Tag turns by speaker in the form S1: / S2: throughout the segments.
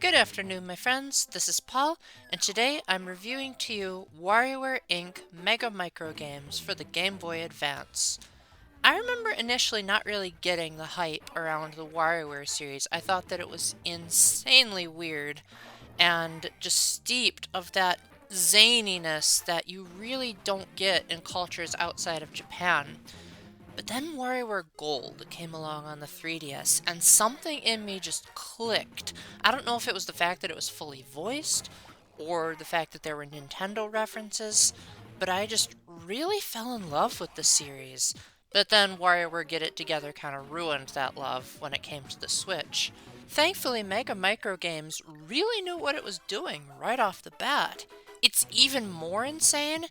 S1: Good afternoon, my friends. This is Paul, and today I'm reviewing to you WarioWare Inc. Mega Microgames for the Game Boy Advance. I remember initially not really getting the hype around the WarioWare series. I thought that it was insanely weird and just steeped of that zaniness that you really don't get in cultures outside of Japan. But then WarioWare Gold came along on the 3DS, and something in me just clicked. I don't know if it was the fact that it was fully voiced, or the fact that there were Nintendo references, but I just really fell in love with the series. But then WarioWare Get It Together kind of ruined that love when it came to the Switch. Thankfully, Mega Microgames really knew what it was doing right off the bat. It's even more insane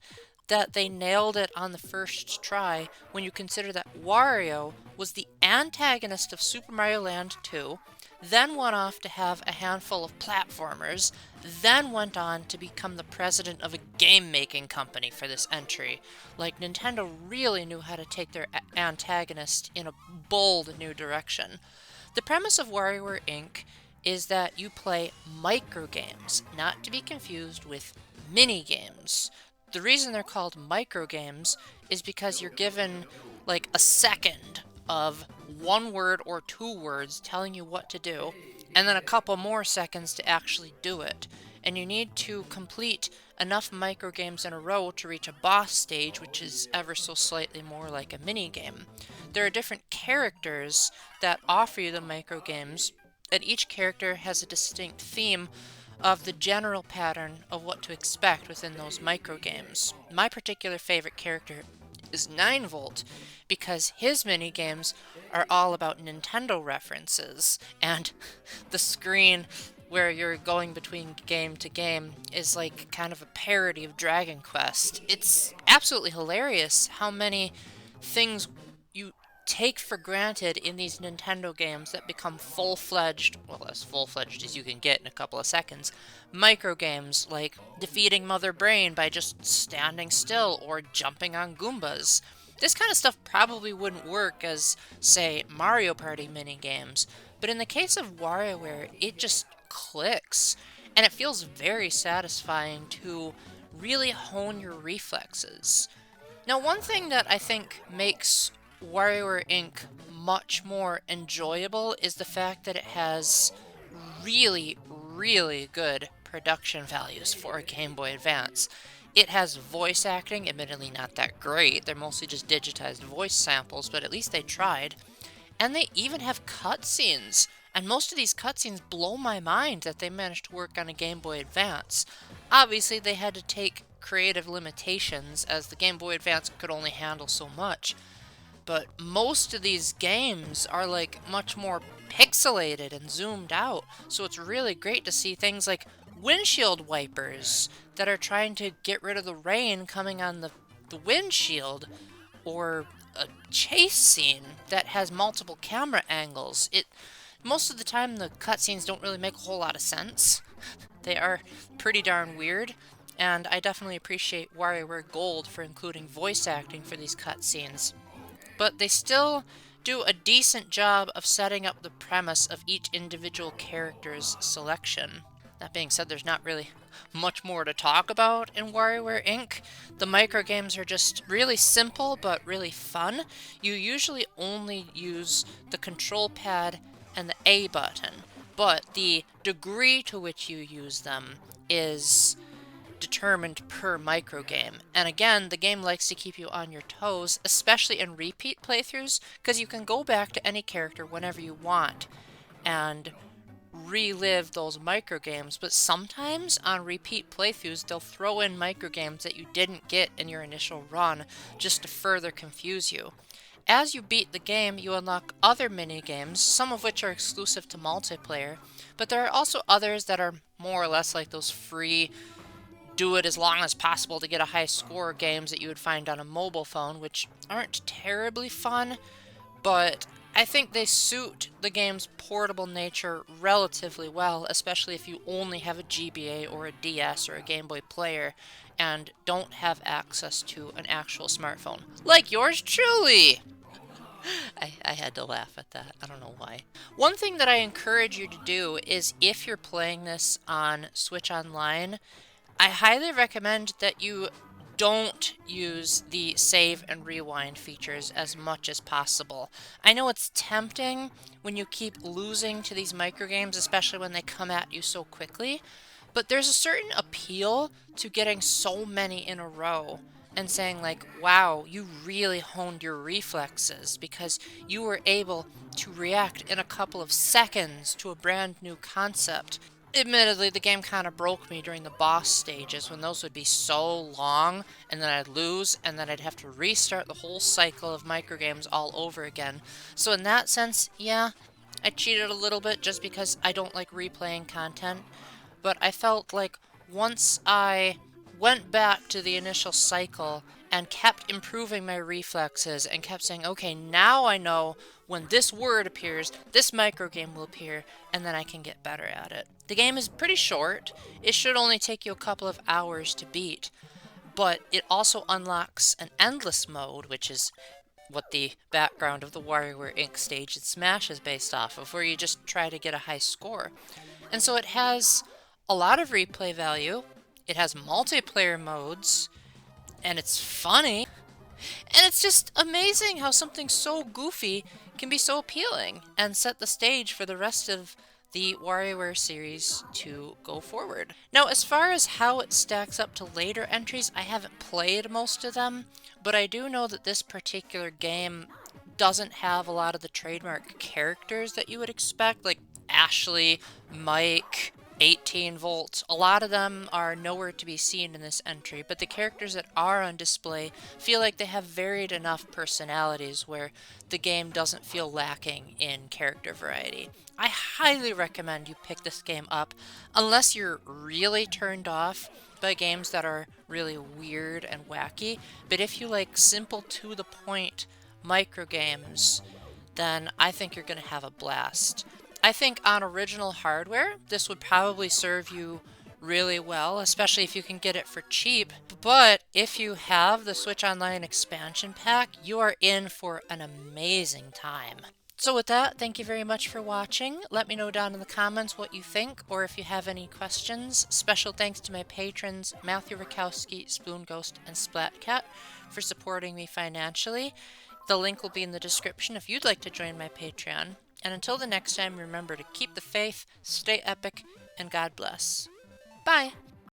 S1: that they nailed it on the first try when you consider that Wario was the antagonist of Super Mario Land 2, then went off to have a handful of platformers, then went on to become the president of a game-making company for this entry. Like, Nintendo really knew how to take their antagonist in a bold new direction. The premise of WarioWare Inc. is that you play microgames, not to be confused with mini-games. The reason they're called microgames is because you're given like a second of one word or two words telling you what to do, and then a couple more seconds to actually do it. And you need to complete enough microgames in a row to reach a boss stage, which is ever so slightly more like a mini-game. There are different characters that offer you the microgames, and each character has a distinct theme of the general pattern of what to expect within those microgames. My particular favorite character is 9V because his minigames are all about Nintendo references, and the screen where you're going between game to game is like kind of a parody of Dragon Quest. It's absolutely hilarious how many things you take for granted in these Nintendo games that become full-fledged, well, as full-fledged as you can get in a couple of seconds, microgames like defeating Mother Brain by just standing still or jumping on Goombas. This kind of stuff probably wouldn't work as, say, Mario Party minigames, but in the case of WarioWare, it just clicks, and it feels very satisfying to really hone your reflexes. Now, one thing that I think makes WarioWare Inc. much more enjoyable is the fact that it has really, really good production values for a Game Boy Advance. It has voice acting, admittedly not that great, they're mostly just digitized voice samples, but at least they tried. And they even have cutscenes, and most of these cutscenes blow my mind that they managed to work on a Game Boy Advance. Obviously, they had to take creative limitations, as the Game Boy Advance could only handle so much. But most of these games are like much more pixelated and zoomed out, so it's really great to see things like windshield wipers that are trying to get rid of the rain coming on the windshield, or a chase scene that has multiple camera angles. Most of the time the cutscenes don't really make a whole lot of sense. They are pretty darn weird, and I definitely appreciate WarioWare Gold for including voice acting for these cutscenes. But they still do a decent job of setting up the premise of each individual character's selection. That being said, there's not really much more to talk about in WarioWare Inc. The microgames are just really simple but really fun. You usually only use the control pad and the A button, but the degree to which you use them is determined per microgame. And again, the game likes to keep you on your toes, especially in repeat playthroughs, because you can go back to any character whenever you want and relive those microgames, but sometimes on repeat playthroughs they'll throw in microgames that you didn't get in your initial run just to further confuse you. As you beat the game, you unlock other minigames, some of which are exclusive to multiplayer, but there are also others that are more or less like those free do it as long as possible to get a high score games that you would find on a mobile phone, which aren't terribly fun, but I think they suit the game's portable nature relatively well, especially if you only have a GBA or a DS or a Game Boy player and don't have access to an actual smartphone. Like yours truly! I had to laugh at that. I don't know why. One thing that I encourage you to do is if you're playing this on Switch Online, I highly recommend that you don't use the save and rewind features as much as possible. I know it's tempting when you keep losing to these microgames, especially when they come at you so quickly, but there's a certain appeal to getting so many in a row and saying like, wow, you really honed your reflexes because you were able to react in a couple of seconds to a brand new concept. Admittedly, the game kind of broke me during the boss stages when those would be so long, and then I'd lose, and then I'd have to restart the whole cycle of microgames all over again. So in that sense, yeah, I cheated a little bit just because I don't like replaying content, but I felt like once I went back to the initial cycle and kept improving my reflexes and kept saying, okay, now I know when this word appears, this microgame will appear, and then I can get better at it. The game is pretty short. It should only take you a couple of hours to beat, but it also unlocks an endless mode, which is what the background of the WarioWare Inc. stage in Smash is based off of, where you just try to get a high score. And so it has a lot of replay value, it has multiplayer modes, and it's funny, and it's just amazing how something so goofy can be so appealing and set the stage for the rest of the WarioWare series to go forward. Now, as far as how it stacks up to later entries, I haven't played most of them, but I do know that this particular game doesn't have a lot of the trademark characters that you would expect, like Ashley, Mike, 18 volts. A lot of them are nowhere to be seen in this entry, but the characters that are on display feel like they have varied enough personalities where the game doesn't feel lacking in character variety. I highly recommend you pick this game up unless you're really turned off by games that are really weird and wacky, but if you like simple to the point microgames, then I think you're going to have a blast. I think on original hardware, this would probably serve you really well, especially if you can get it for cheap. But if you have the Switch Online expansion pack, you are in for an amazing time. So with that, thank you very much for watching. Let me know down in the comments what you think, or if you have any questions. Special thanks to my patrons, Matthew Rakowski, Spoon Ghost, and Splatcat, for supporting me financially. The link will be in the description if you'd like to join my Patreon. And until the next time, remember to keep the faith, stay epic, and God bless. Bye!